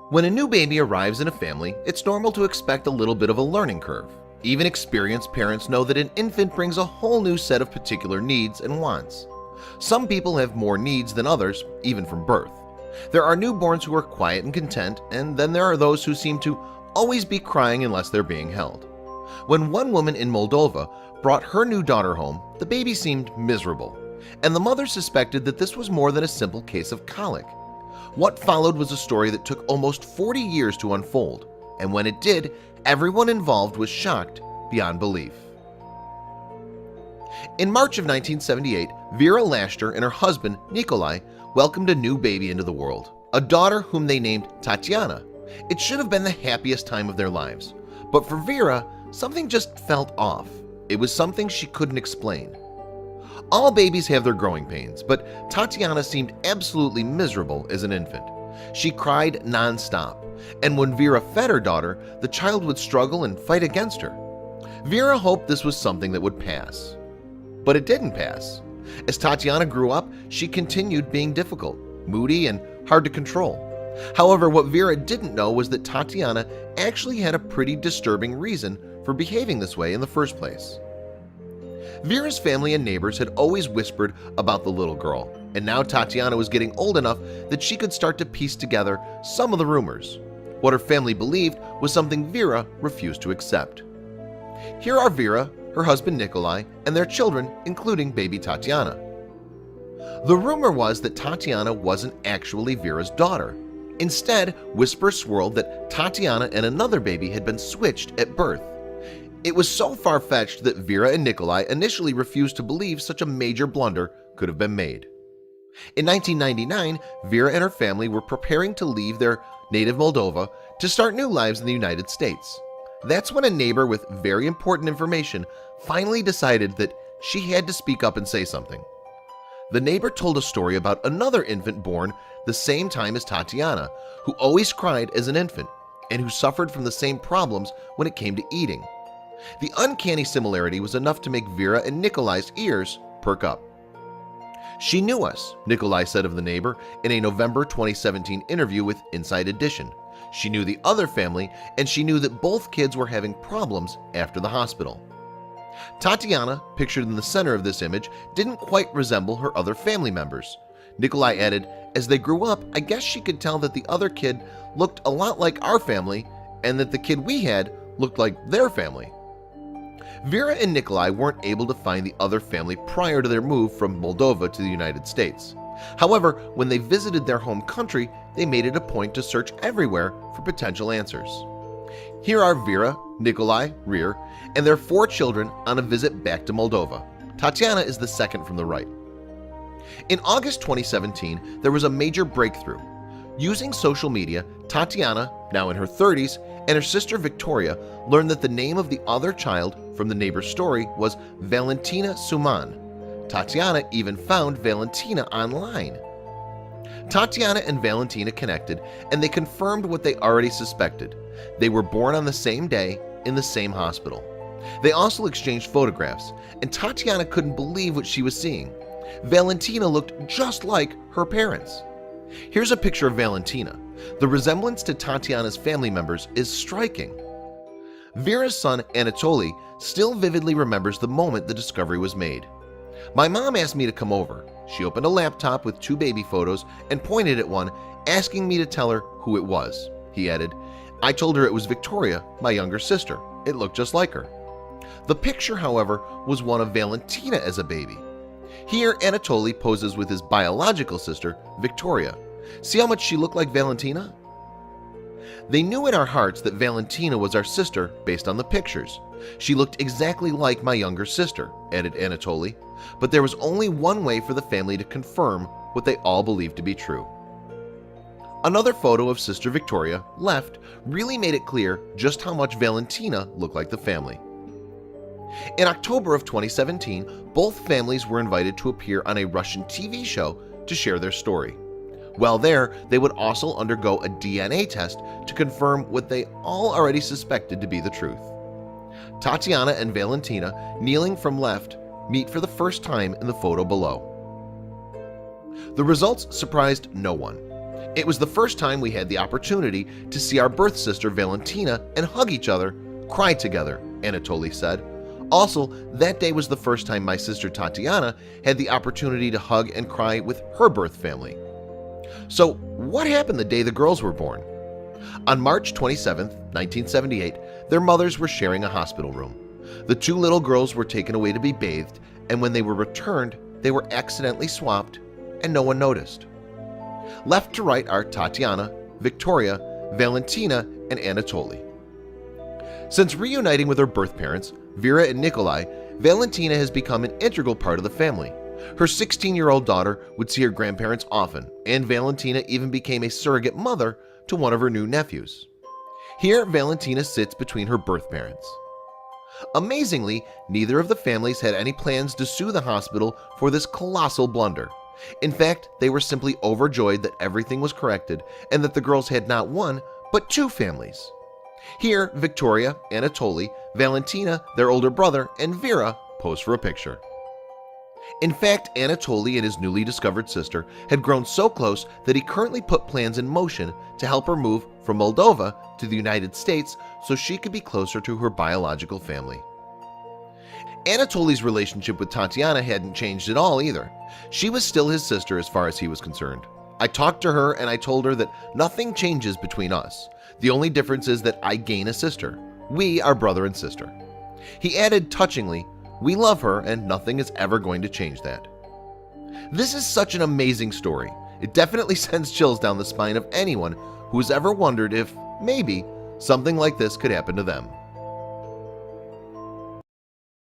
When a new baby arrives in a family, it's normal to expect a little bit of a learning curve. Even experienced parents know that an infant brings a whole new set of particular needs and wants. Some people have more needs than others, even from birth. There are newborns who are quiet and content, and then there are those who seem to always be crying unless they're being held. When one woman in Moldova brought her new daughter home, the baby seemed miserable, and the mother suspected that this was more than a simple case of colic. What followed was a story that took almost 40 years to unfold, and when it did, everyone involved was shocked beyond belief. In March of 1978, Vera Lashter and her husband, Nikolai, welcomed a new baby into the world, a daughter whom they named Tatiana. It should have been the happiest time of their lives, but for Vera, something just felt off. It was something she couldn't explain. All babies have their growing pains, but Tatiana seemed absolutely miserable as an infant. She cried non-stop, and when Vera fed her daughter, the child would struggle and fight against her. Vera hoped this was something that would pass. But it didn't pass. As Tatiana grew up, she continued being difficult, moody, and hard to control. However, what Vera didn't know was that Tatiana actually had a pretty disturbing reason for behaving this way in the first place. Vera's family and neighbors had always whispered about the little girl, and now Tatiana was getting old enough that she could start to piece together some of the rumors. What her family believed was something Vera refused to accept. Here are Vera, her husband Nikolai, and their children, including baby Tatiana. The rumor was that Tatiana wasn't actually Vera's daughter. Instead, whispers swirled that Tatiana and another baby had been switched at birth. It was so far-fetched that Vera and Nikolai initially refused to believe such a major blunder could have been made. In 1999, Vera and her family were preparing to leave their native Moldova to start new lives in the United States. That's when a neighbor with very important information finally decided that she had to speak up and say something. The neighbor told a story about another infant born the same time as Tatiana, who always cried as an infant and who suffered from the same problems when it came to eating. The uncanny similarity was enough to make Vera and Nikolai's ears perk up. "She knew us," Nikolai said of the neighbor in a November 2017 interview with Inside Edition. "She knew the other family, and she knew that both kids were having problems after the hospital." Tatiana, pictured in the center of this image, didn't quite resemble her other family members. Nikolai added, "As they grew up, I guess she could tell that the other kid looked a lot like our family and that the kid we had looked like their family." Vera and Nikolai weren't able to find the other family prior to their move from Moldova to the United States. However, when they visited their home country, they made it a point to search everywhere for potential answers. Here are Vera, Nikolai, Rear, and their 4 children on a visit back to Moldova. Tatiana is the second from the right. In August 2017, there was a major breakthrough. Using social media, Tatiana, now in her 30s, and her sister Victoria learned that the name of the other child from the neighbor's story was Valentina Suman. Tatiana even found Valentina online. Tatiana and Valentina connected, and they confirmed what they already suspected. They were born on the same day in the same hospital. They also exchanged photographs, and Tatiana couldn't believe what she was seeing. Valentina looked just like her parents. Here's a picture of Valentina. The resemblance to Tatiana's family members is striking. Vera's son Anatoly still vividly remembers the moment the discovery was made. "My mom asked me to come over. She opened a laptop with 2 baby photos and pointed at one, asking me to tell her who it was," he added. "I told her it was Victoria, my younger sister. It looked just like her." The picture, however, was one of Valentina as a baby. Here, Anatoly poses with his biological sister, Victoria. See how much she looked like Valentina? "They knew in our hearts that Valentina was our sister based on the pictures. She looked exactly like my younger sister," added Anatoly, "but there was only one way for the family to confirm what they all believed to be true." Another photo of Sister Victoria, left, really made it clear just how much Valentina looked like the family. In October of 2017, both families were invited to appear on a Russian TV show to share their story. While there, they would also undergo a DNA test to confirm what they all already suspected to be the truth. Tatiana and Valentina, kneeling from left, meet for the first time in the photo below. The results surprised no one. It was the first time we had the opportunity to see our birth sister Valentina and hug each other, cry together, Anatoly said. Also, that day was the first time my sister Tatiana had the opportunity to hug and cry with her birth family. So, what happened the day the girls were born? On March 27, 1978, their mothers were sharing a hospital room. The two little girls were taken away to be bathed, and when they were returned, they were accidentally swapped, and no one noticed. Left to right are Tatiana, Victoria, Valentina, and Anatoly. Since reuniting with her birth parents, Vera and Nikolai, Valentina has become an integral part of the family. Her 16-year-old daughter would see her grandparents often, and Valentina even became a surrogate mother to one of her new nephews. Here, Valentina sits between her birth parents. Amazingly, neither of the families had any plans to sue the hospital for this colossal blunder. In fact, they were simply overjoyed that everything was corrected and that the girls had not one, but two families. Here, Victoria, Anatoly, Valentina, their older brother, and Vera pose for a picture. In fact, Anatoly and his newly discovered sister had grown so close that he currently put plans in motion to help her move from Moldova to the United States so she could be closer to her biological family. Anatoly's relationship with Tatiana hadn't changed at all either. She was still his sister as far as he was concerned. I talked to her and I told her that nothing changes between us. The only difference is that I gain a sister. We are brother and sister. He added touchingly, "We love her and nothing is ever going to change that." This is such an amazing story. It definitely sends chills down the spine of anyone who has ever wondered if, maybe, something like this could happen to them.